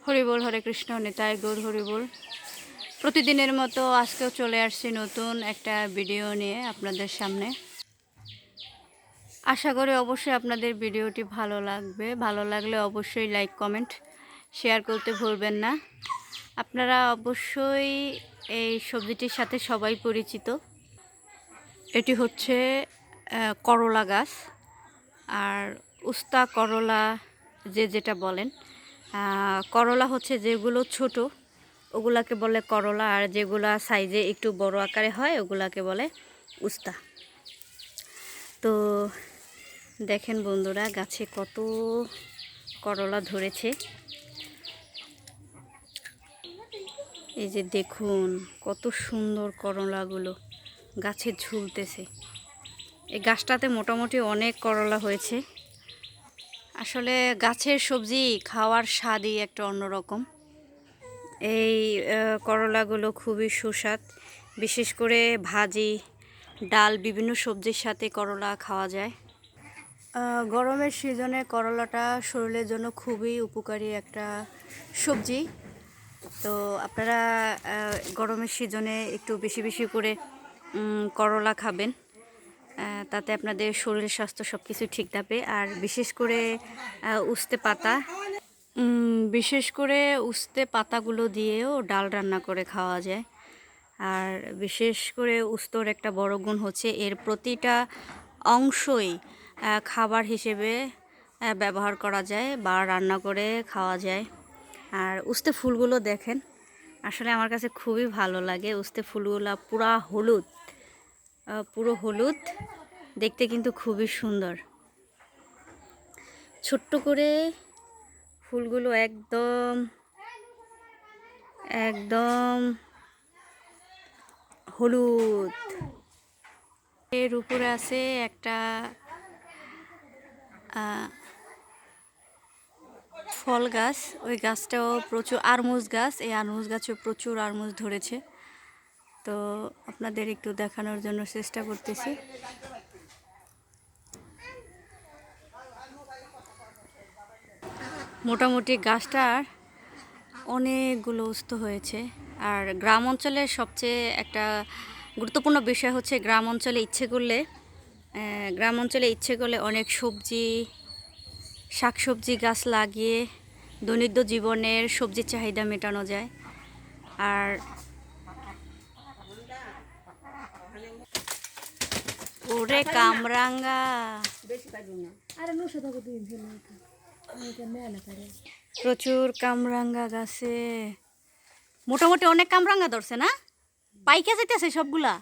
হরিবোল, হরে কৃষ্ণ, নিতাই গৌর হরিবোল। প্রতিদিনের মতো আজকেও চলে আসছি নতুন একটা ভিডিও নিয়ে আপনাদের সামনে। আশা করি অবশ্যই আপনাদের ভিডিওটি ভালো লাগবে। ভালো লাগলে অবশ্যই লাইক, কমেন্ট, শেয়ার করতে ভুলবেন না। আপনারা অবশ্যই এই সবজিটির সাথে সবাই পরিচিত। এটি হচ্ছে করলা গাছ, আর উস্তা করলা যেটা বলেন। করলা হচ্ছে যেগুলো ছোট ওগুলাকে বলে করলা, আর যেগুলা সাইজে একটু বড় আকারে হয় ওগুলাকে বলে উস্তা। তো দেখেন বন্ধুরা, গাছে কত করলা ধরেছে। এই যে দেখুন কত সুন্দর করলাগুলো গাছে ঝুলতেছে। এই গাছটাতে মোটামুটি অনেক করলা হয়েছে। আসলে গাছের সবজি খাওয়ার স্বাদই একটা অন্যরকম। এই করলাগুলো খুবই সুস্বাদ, বিশেষ করে ভাজি, ডাল, বিভিন্ন সবজির সাথে করলা খাওয়া যায়। গরমের সিজনে করলাটা শরীরের জন্য খুবই উপকারী একটা সবজি। তো আপনারা গরমের সিজনে একটু বেশি বেশি করে করলা খাবেন, তাতে আপনাদের শরীর স্বাস্থ্য সব কিছু ঠিক থাকবে। আর বিশেষ করে উস্তে পাতা, বিশেষ করে উস্তে পাতাগুলো দিয়েও ডাল রান্না করে খাওয়া যায়। আর বিশেষ করে উস্তর একটা বড় গুণ হচ্ছে এর প্রতিটা অংশই খাবার হিসেবে ব্যবহার করা যায় বা রান্না করে খাওয়া যায়। আর উস্তে ফুলগুলো দেখেন, আসলে আমার কাছে খুবই ভালো লাগে। উস্তে ফুলগুলো পুরো হলুদ, দেখতে কিন্তু খুবই সুন্দর। ছোট্ট করে ফুলগুলো একদম একদম হলুদ। এর উপরে আছে একটা ফল গাছ, ওই গাছটাও প্রচুর আরমুজ গাছ। এই আরমুজ গাছেও প্রচুর আরমুজ ধরেছে। তো আপনাদের একটু দেখানোর জন্য চেষ্টা করতেছি। মোটামুটি গাছটার অনেকগুলো উস্ত হয়েছে। আর গ্রাম অঞ্চলের সবচেয়ে একটা গুরুত্বপূর্ণ বিষয় হচ্ছে গ্রাম অঞ্চলে ইচ্ছে করলে অনেক শাকসবজি গাছ লাগিয়ে দৈনন্দিন জীবনের সবজির চাহিদা মেটানো যায়। আর ওরে কামরাঙ্গা, প্রচুর কামরাঙ্গা গাছে, মোটামুটি অনেক কামরাঙ্গা ধরছে না? পাইকা যেতেছে সবগুলা।